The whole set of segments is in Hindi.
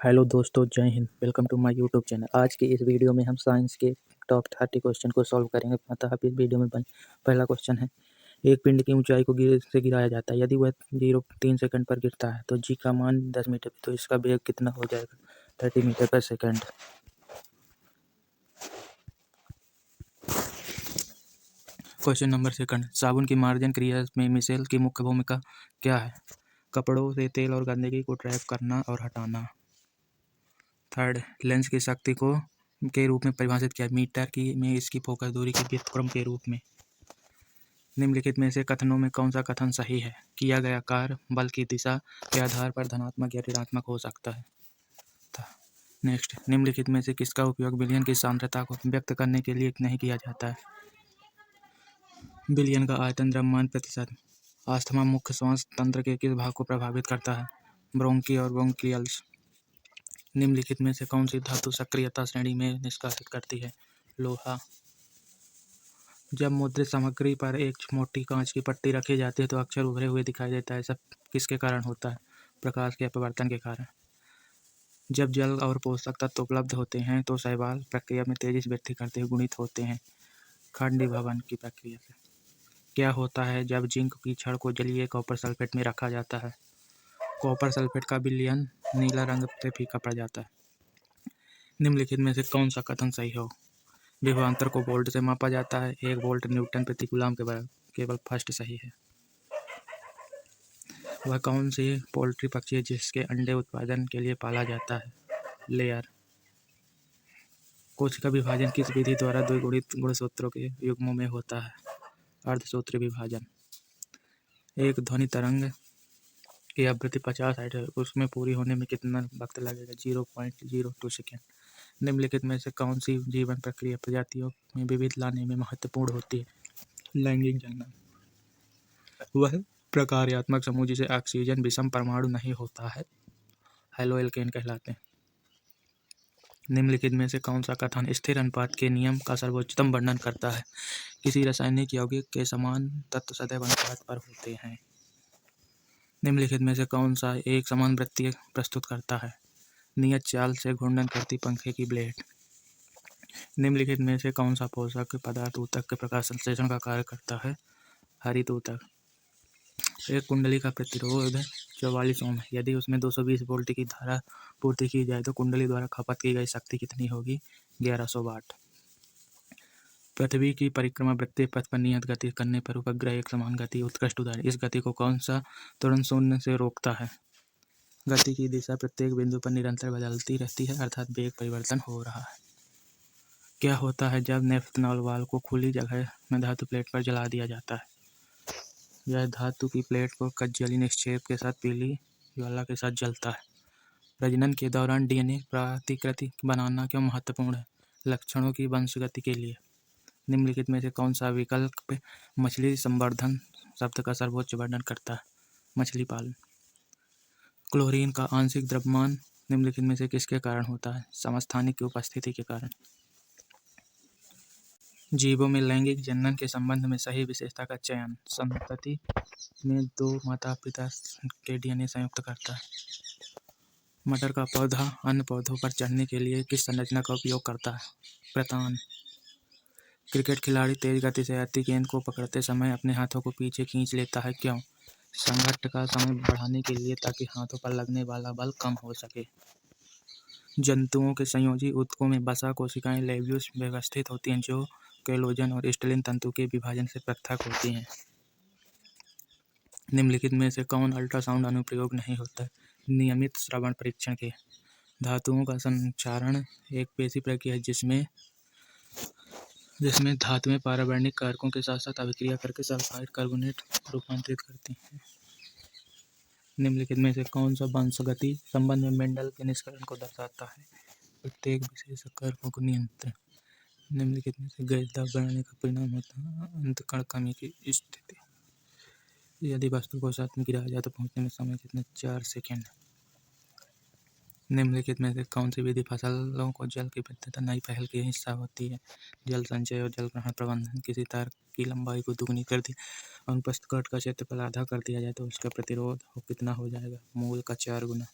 हेलो दोस्तों, जय हिंद। Welcome to my YouTube channel. आज की इस वीडियो में हम साइंस के टॉप 30 क्वेश्चन को सॉल्व करेंगे। अतः इस वीडियो में पहला क्वेश्चन है, एक पिंड की ऊंचाई को से गिराया जाता है। यदि वह 0.3 सेकंड पर गिरता है तो जी का मान 10 मीटर, तो इसका वेग कितना हो जाएगा? 30 मीटर पर सेकंड। क्वेश्चन नंबर सेकंड, साबुन की मार्जन क्रिया में मिसेल की मुख्य भूमिका क्या है? कपड़ों से तेल और गंदगी को ट्रैप करना और हटाना। थर्ड, लेंस की शक्ति को के रूप में परिभाषित किया मीटर की में इसकी फोकस दूरी के व्युत्क्रम के रूप में। निम्नलिखित में से कथनों में कौन सा कथन सही है? किया गया कार्य बल की दिशा के आधार पर धनात्मक या ऋणात्मक हो सकता है। नेक्स्ट, निम्नलिखित में से किसका उपयोग बिलियन की सांद्रता को व्यक्त करने के लिए नहीं किया जाता है? बिलियन का आयतन द्रव्यमान प्रतिशत। अस्थमा मुख्य श्वास तंत्र के किस भाग को प्रभावित करता है? ब्रोंकी और ब्रोंकियल्स। निम्नलिखित में से कौन सी धातु सक्रियता श्रेणी में निष्कासित करती है? लोहा। जब मुद्रित सामग्री पर एक मोटी कांच की पट्टी रखी जाती है तो अक्षर उभरे हुए दिखाई देता है। सब किसके कारण होता है? प्रकाश के अपवर्तन के कारण। जब जल और पोषक तत्व उपलब्ध होते हैं तो शैवाल प्रक्रिया में तेजी से वृद्धि करते हुए गुणित होते हैं, खंडीभवन की प्रक्रिया से। क्या होता है जब जिंक की छड़ को जलीय कॉपर सल्फेट में रखा जाता है? कॉपर सल्फेट का विलयन नीला रंग से फीका पड़ जाता है। निम्नलिखित में से कौन सा कथन सही हो? विभवांतर को वोल्ट से मापा जाता है। 1 वोल्ट न्यूटन प्रति कूलम के बराबर। केवल फर्स्ट सही है। वह कौन सी पोल्ट्री पक्षी है जिसके अंडे उत्पादन के लिए पाला जाता है? लेयर। कोशिका विभाजन किस विधि द्वारा द्विगुणित गुणसूत्रों के युग्मों में होता है? अर्धसूत्री विभाजन। एक ध्वनि तरंग की आवृत्ति 50 हर्ट्ज है, उसमें पूरी होने में कितना वक्त लगेगा? 0.02 सेकेंड। निम्नलिखित में से कौन सी जीवन प्रक्रिया प्रजातियों में विविध लाने में महत्वपूर्ण होती है? लैंगिक जनन। वह प्रकार्यात्मक समूह जिसे ऑक्सीजन विषम परमाणु नहीं होता है, हैलो एल्केन कहलाते हैं। निम्नलिखित में से कौन सा कथन स्थिर अनुपात के नियम का सर्वोत्तम वर्णन करता है? किसी रासायनिक यौगिक के समान तत्व सदैव अनुपात पर होते हैं। निम्नलिखित में से कौन सा एक समान वृत्तीय प्रस्तुत करता है? नियत चाल से घूर्णन करती पंखे की ब्लेड। निम्नलिखित में से कौन सा पोषक पदार्थ ऊतक के प्रकाश संश्लेषण का कार्य करता है? हरित ऊतक। एक कुंडली का प्रतिरोध 44 ओम है। यदि उसमें 220 वोल्ट की धारा पूर्ति की जाए तो कुंडली द्वारा खपत की गई शक्ति कितनी होगी? 1100 वाट। पृथ्वी की परिक्रमा वृत्तीय पथ पर नियत गति करने पर उपग्रह एक समान गति उत्कृष्ट उदाहरण। इस गति को कौन सा त्वरण शून्य से रोकता है? गति की दिशा प्रत्येक बिंदु पर निरंतर बदलती रहती है, अर्थात वेग परिवर्तन हो रहा है। क्या होता है जब नेफ्थनॉल वाल्व को खुली जगह में धातु प्लेट पर जला दिया जाता है? यह धातु की प्लेट को कज्जली निक्षेप के साथ पीली ज्वाला के साथ जलता है। प्रजनन के दौरान डीएनए प्रतिकृति बनाना क्यों महत्वपूर्ण है? लक्षणों की वंशगति के लिए। निम्नलिखित में से कौन सा विकल्प मछली संवर्धन शब्द का सर्वोच्च वर्णन करता है? मछली पालन। क्लोरीन का आंशिक द्रव्यमान निम्नलिखित में से किसके कारण होता है? समस्थानिक की उपस्थिति के कारण। जीवों में लैंगिक जनन के संबंध में सही विशेषता का चयन। संतति में 2 माता पिता के डीएनए संयुक्त करता है। मटर का पौधा अन्य पौधों पर चढ़ने के लिए किस संरचना का उपयोग करता है? प्रतान। क्रिकेट खिलाड़ी तेज गति से आती गेंद को पकड़ते समय अपने हाथों को पीछे खींच लेता है, क्यों? संघट्ट का समय बढ़ाने के लिए, ताकि हाथों पर लगने वाला बल कम हो सके। जंतुओं के संयोजी ऊतकों में वसा कोशिकाएं लेब्यूल्स व्यवस्थित होती हैं जो कोलेजन और स्टेलिन तंतु के विभाजन से पृथक होती हैं। निम्नलिखित में से कौन अल्ट्रासाउंड अनुप्रयोग नहीं होता? नियमित श्रवण परीक्षण के। धातुओं का संचारण एक पेशी प्रक्रिया है जिसमें धातुएं पारवर्णिक कारकों के साथ साथ अभिक्रिया करके सल्फाइड कार्बोनेट रूपांतरित करती हैं। निम्नलिखित में से कौन सा वंशगति संबंध में मेंडल के निष्कर्षण को दर्शाता है? प्रत्येक विशेष कारकों को नियंत्रण। निम्नलिखित में से गैस दाब बढ़ाने का परिणाम होता है अंतःकण कमी की स्थिति। यदि वस्तु को साथ में गिराया जाए तो पहुंचने में समय कितना? 4 सेकेंड। निम्नलिखित में से कौन सी विधि फसलों को जल की वृद्धि नई पहल की हिस्सा होती है? जल संचय और जल ग्रहण प्रबंधन। किसी तार की लंबाई को दुगनी कर दी, अनुप्रस्थ कट का क्षेत्रफल आधा कर दिया जाए तो उसका प्रतिरोध कितना हो जाएगा? मूल का 4 गुना।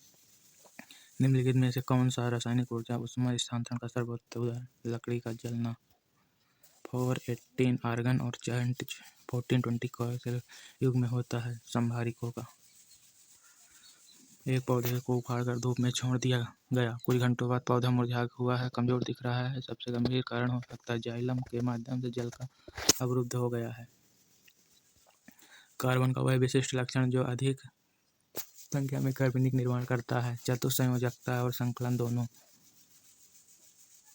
निम्नलिखित में से कौन सा रासायनिक ऊर्जा उष्मा स्थानांतरण का सर्वोत्तम उदाहरण? लकड़ी का जलना। 418 आर्गन और 1420 कोयले युग में होता है। संभारिकों का। एक पौधे को उखाड़कर धूप में छोड़ दिया गया, कुछ घंटों बाद पौधा मुरझा हुआ है, कमजोर दिख रहा है। सबसे गंभीर कारण हो सकता है जाइलम के माध्यम से जल का अवरुद्ध हो गया है। कार्बन का वह विशिष्ट लक्षण जो अधिक संख्या में कार्बनिक निर्माण करता है। चतुस्संयोजकता और संकलन दोनों।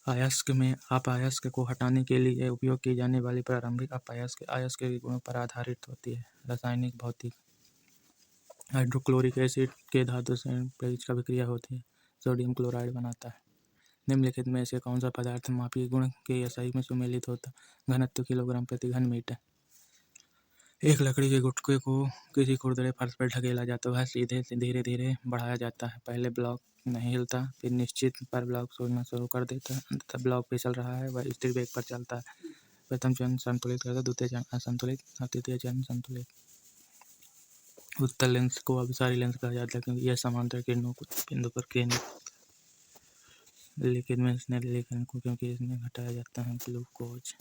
अयस्क में अपायस्क को हटाने के लिए उपयोग की जाने वाली प्रारंभिक अयस्क के गुणों पर आधारित होती है। रासायनिक भौतिक। हाइड्रोक्लोरिक एसिड के धातु से पेज का विक्रिया होती है, सोडियम क्लोराइड बनाता है। निम्नलिखित में से कौन सा पदार्थ मापी गुण के SI में सुमेलित होता? घनत्व किलोग्राम प्रति घन मीटर। एक लकड़ी के गुटके को किसी खुरदरे फर्श पर ढकेला जाता है, सीधे से धीरे धीरे बढ़ाया जाता है। पहले ब्लॉक नहीं हिलता, फिर निश्चित पर ब्लॉक सोचना शुरू कर देता है, अंततः ब्लॉक फिसल रहा है, वह स्थिर वेग पर चलता है। प्रथम चरण संतुलित करता, द्वितीय चरण असंतुलित और तृतीय चरण संतुलित। उत्तल लेंस को अभिसारी लेंस कहा जाता है क्योंकि यह समांतर किरणों को बिंदु पर केंद्रित। लिक्विड में स्नेल लेखन को क्योंकि इसमें घटाया जाता है ग्लूकोज।